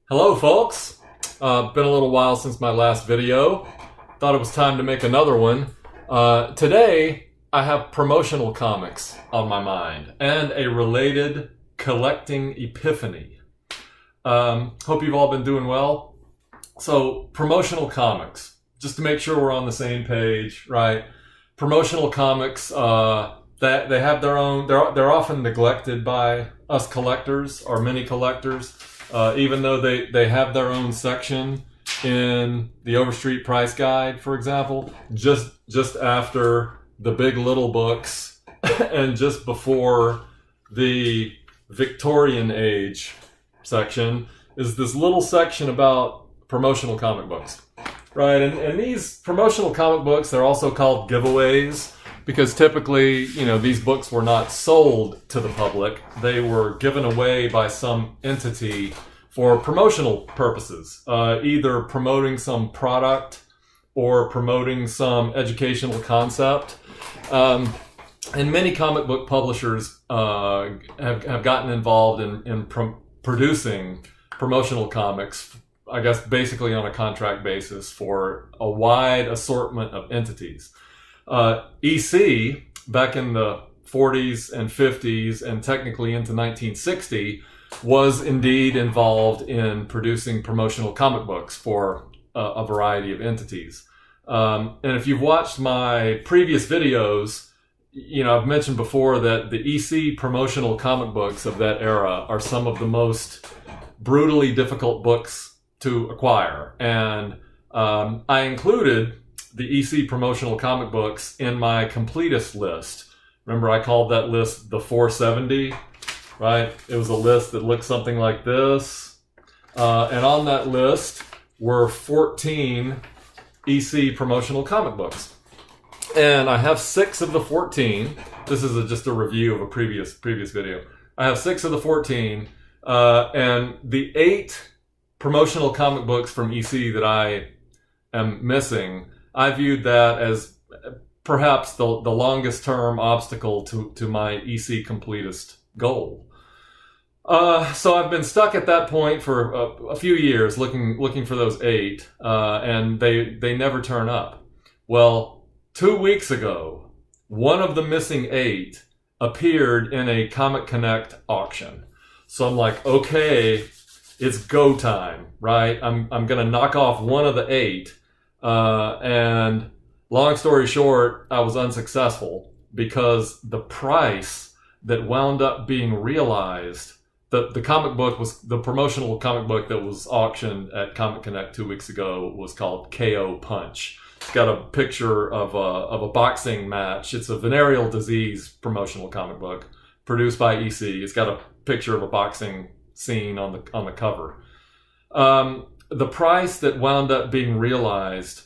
Hello folks, been a little while since my last video. Thought it was time to make another one. Today I have promotional comics on my mind and a related collecting epiphany. Hope you've all been doing well. So promotional comics, just to make sure we're on the same page, right? Promotional comics, that they have their own, they're often neglected by us collectors or mini collectors. Even though they have their own section in the Overstreet Price Guide, for example, just after the big little books and just before the Victorian Age section is this little section about promotional comic books, right? And these promotional comic books, they're also called giveaways because typically, these books were not sold to the public. They were given away by some entity for promotional purposes, either promoting some product or promoting some educational concept. And many comic book publishers have gotten involved in producing promotional comics, I guess basically on a contract basis for a wide assortment of entities. EC, back in the 40s and 50s and technically into 1960, was indeed involved in producing promotional comic books for a variety of entities. And if you've watched my previous videos, I've mentioned before that the EC promotional comic books of that era are some of the most brutally difficult books to acquire. And I included the EC promotional comic books in my completist list. Remember, I called that list the 470, right? It was a list that looked something like this. And on that list were 14 EC promotional comic books. And I have 6 of the 14. This is just a review of a previous video. I have 6 of the 14. And the 8 promotional comic books from EC that I am missing, I viewed that as perhaps the longest term obstacle to my EC Completist goal. So I've been stuck at that point for a few years looking for those 8, and they never turn up. Well, 2 weeks ago, one of the missing 8 appeared in a Comic Connect auction. So I'm like, okay, it's go time, right? I'm gonna knock off one of the 8. And long story short, I was unsuccessful because the price that wound up being realized, the comic book was, the promotional comic book that was auctioned at Comic Connect 2 weeks ago was called KO Punch. It's got a picture of a boxing match. It's a venereal disease promotional comic book produced by EC. It's got a picture of a boxing scene on the cover. The price that wound up being realized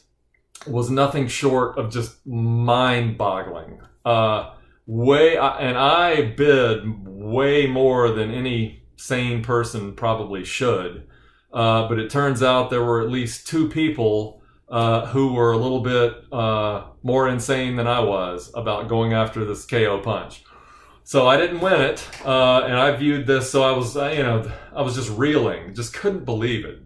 was nothing short of just mind-boggling. And I bid way more than any sane person probably should. But it turns out there were at least 2 people who were a little bit more insane than I was about going after this KO Punch. So I didn't win it, and I viewed this, so I was, I was just reeling, just couldn't believe it.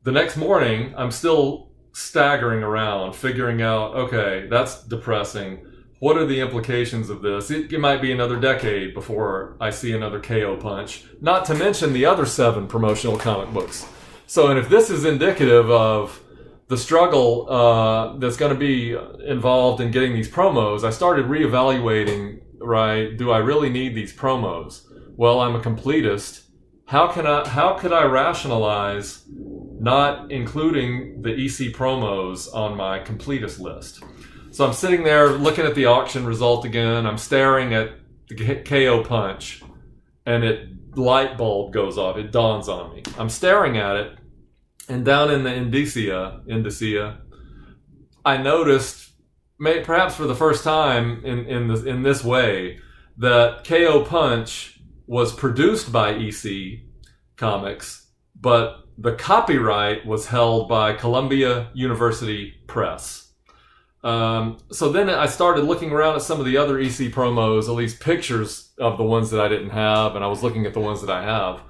The next morning, I'm still staggering around, figuring out, okay, that's depressing. What are the implications of this? It might be another decade before I see another KO Punch, not to mention the other 7 promotional comic books. So, and if this is indicative of the struggle that's going to be involved in getting these promos, I started reevaluating, right, do I really need these promos? Well, I'm a completist. How could I rationalize not including the EC promos on my completist list? So I'm sitting there looking at the auction result again. I'm staring at the KO Punch, and light bulb goes off. It dawns on me. I'm staring at it, and down in the indicia, I noticed, perhaps for the first time in this way, that KO Punch was produced by EC Comics, but the copyright was held by Columbia University Press. So then I started looking around at some of the other EC promos, at least pictures of the ones that I didn't have, and I was looking at the ones that I have.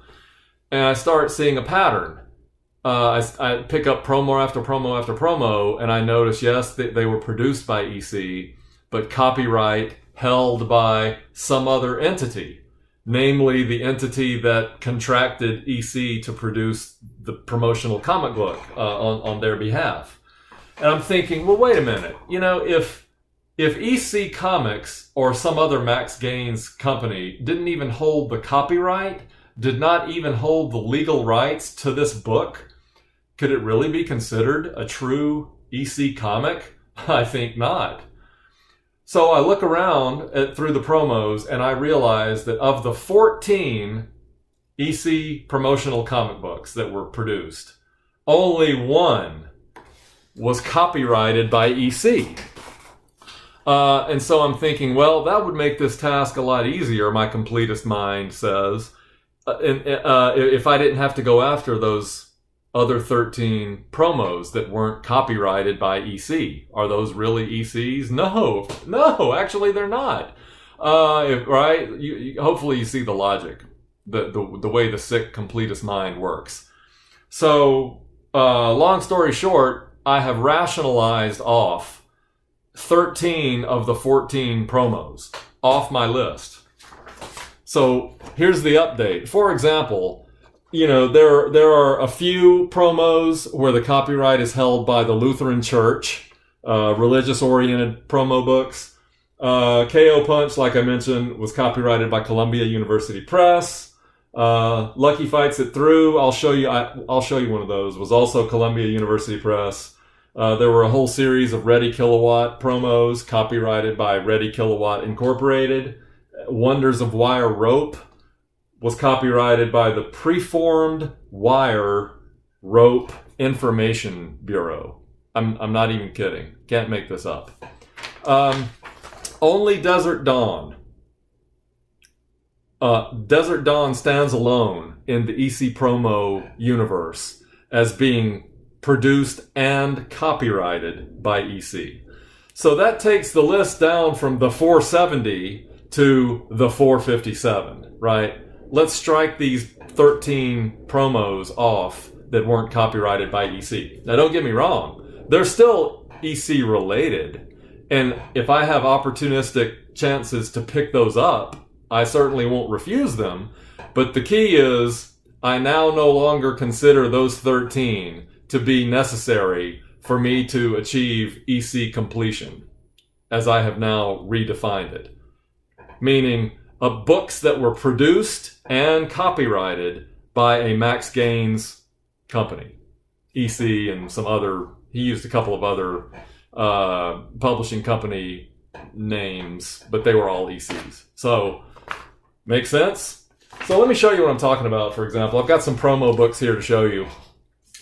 and I start seeing a pattern. I pick up promo after promo after promo, and I notice, yes, they were produced by EC, but copyright held by some other entity, namely the entity that contracted EC to produce the promotional comic book on their behalf. And I'm thinking, well, wait a minute. You know, if EC Comics or some other Max Gaines company didn't even hold the copyright, did not even hold the legal rights to this book, could it really be considered a true EC comic? I think not. So I look around through the promos and I realize that of the 14 EC promotional comic books that were produced, only one was copyrighted by EC. And so I'm thinking, well, that would make this task a lot easier, my completist mind says, if I didn't have to go after those other 13 promos that weren't copyrighted by EC. Are those really ECs? No, actually they're not. Right? Hopefully you see the logic, the way the sick completist mind works. So, long story short, I have rationalized off 13 of the 14 promos off my list. So here's the update. For example, you know, there are a few promos where the copyright is held by the Lutheran Church, religious-oriented promo books. KO Punch, like I mentioned, was copyrighted by Columbia University Press. Lucky Fights It Through, I'll show you one of those, was also Columbia University Press. There were a whole series of Ready Kilowatt promos copyrighted by Ready Kilowatt Incorporated. Wonders of Wire Rope was copyrighted by the Preformed Wire Rope Information Bureau. I'm not even kidding. Can't make this up. Only Desert Dawn. Desert Dawn stands alone in the EC Promo universe as being produced and copyrighted by EC. So that takes the list down from the 470 to the 457, right? Let's strike these 13 promos off that weren't copyrighted by EC. Now, don't get me wrong. They're still EC related. And if I have opportunistic chances to pick those up, I certainly won't refuse them. But the key is I now no longer consider those 13 to be necessary for me to achieve EC completion, as I have now redefined it. Meaning, books that were produced and copyrighted by a Max Gaines company. EC and some other, he used a couple of other publishing company names, but they were all ECs. So, make sense? So let me show you what I'm talking about, for example. I've got some promo books here to show you.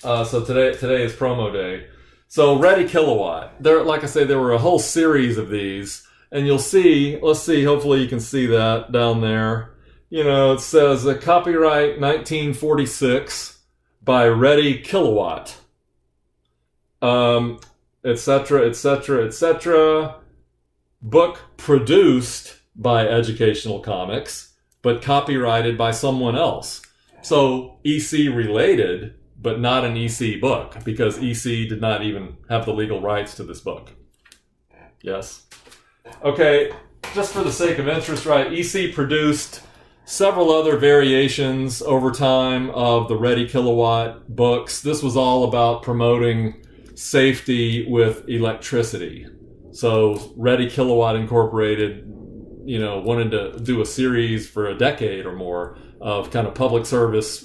So today is promo day. So Ready Kilowatt. There, like I say, there were a whole series of these. And you'll see, let's see, hopefully you can see that down there. You know, it says copyright 1946 by Ready Kilowatt, etc., etc., etc. Book produced by Educational Comics, but copyrighted by someone else. So EC related, but not an EC book, because EC did not even have the legal rights to this book. Yes? Okay, just for the sake of interest, right, EC produced several other variations over time of the Ready Kilowatt books. This was all about promoting safety with electricity. So Ready Kilowatt Incorporated, you know, wanted to do a series for a decade or more of kind of public service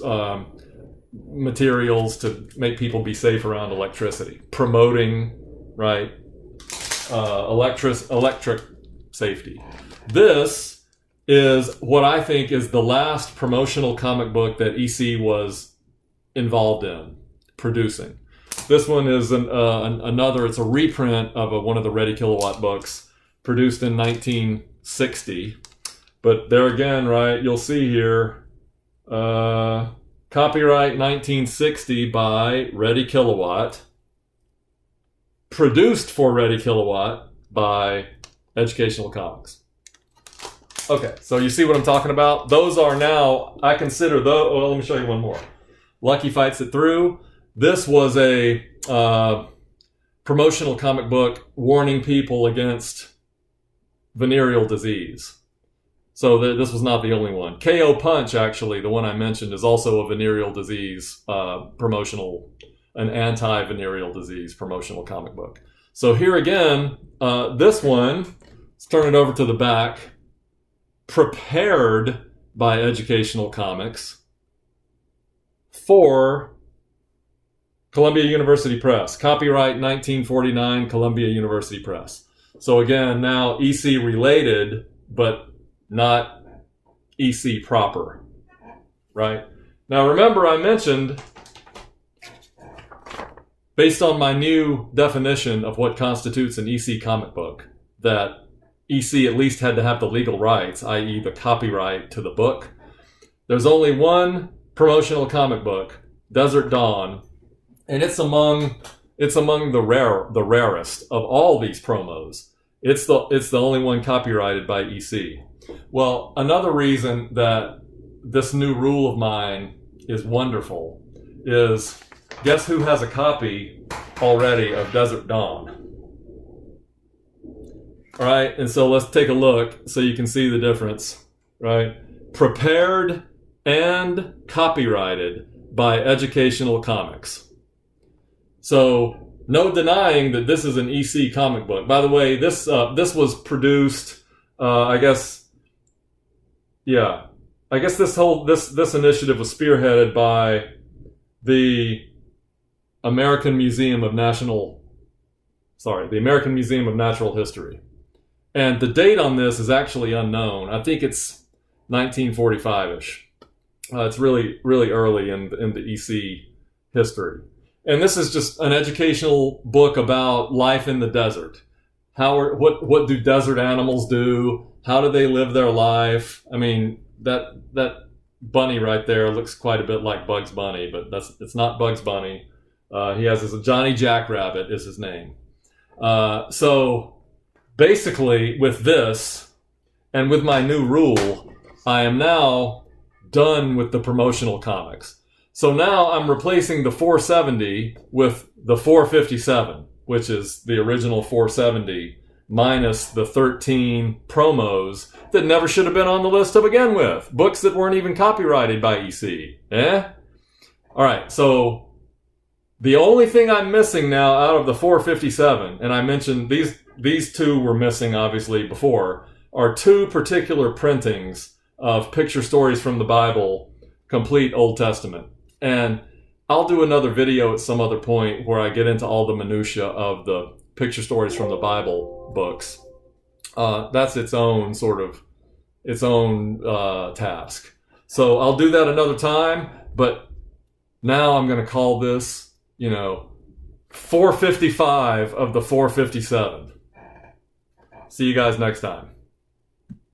materials to make people be safe around electricity. Promoting, right, electric safety. This is what I think is the last promotional comic book that EC was involved in producing. This one is another, it's a reprint of one of the Ready Kilowatt books produced in 1960. But there again, right, you'll see here, copyright 1960 by Ready Kilowatt, produced for Ready Kilowatt by Educational Comics. Okay, so you see what I'm talking about? Those are now, I consider those, well, let me show you one more. Lucky Fights It Through. This was a promotional comic book warning people against venereal disease. So this was not the only one. KO Punch, actually, the one I mentioned, is also a venereal disease promotional, an anti-venereal disease promotional comic book. So here again, this one, let's turn it over to the back. Prepared by Educational Comics for Columbia University Press. Copyright 1949, Columbia University Press. So again, now EC related, but not EC proper, right? Now remember I mentioned, based on my new definition of what constitutes an EC comic book, that EC at least had to have the legal rights, i.e. the copyright to the book. There's only one promotional comic book, Desert Dawn, and it's among the rarest of all these promos. It's the only one copyrighted by EC. Well, another reason that this new rule of mine is wonderful is, guess who has a copy already of Desert Dawn? All right, and so let's take a look so you can see the difference, right? Prepared and copyrighted by Educational Comics. So no denying that this is an EC comic book. By the way, this was produced, I guess this initiative was spearheaded by the American Museum of Natural History. And the date on this is actually unknown. I think it's 1945-ish. It's really, really early in the EC history. And this is just an educational book about life in the desert. What do desert animals do? How do they live their life? I mean, that bunny right there looks quite a bit like Bugs Bunny, but it's not Bugs Bunny. He has Johnny Jackrabbit is his name. So basically, with this, and with my new rule, I am now done with the promotional comics. So now I'm replacing the 470 with the 457, which is the original 470, minus the 13 promos that never should have been on the list to begin with. Books that weren't even copyrighted by EC. All right, so the only thing I'm missing now out of the 457, and I mentioned these two were missing obviously before, are two particular printings of Picture Stories from the Bible, Complete Old Testament. And I'll do another video at some other point where I get into all the minutia of the Picture Stories from the Bible books. That's its own task. So I'll do that another time, but now I'm going to call this, 455 of the 457. See you guys next time.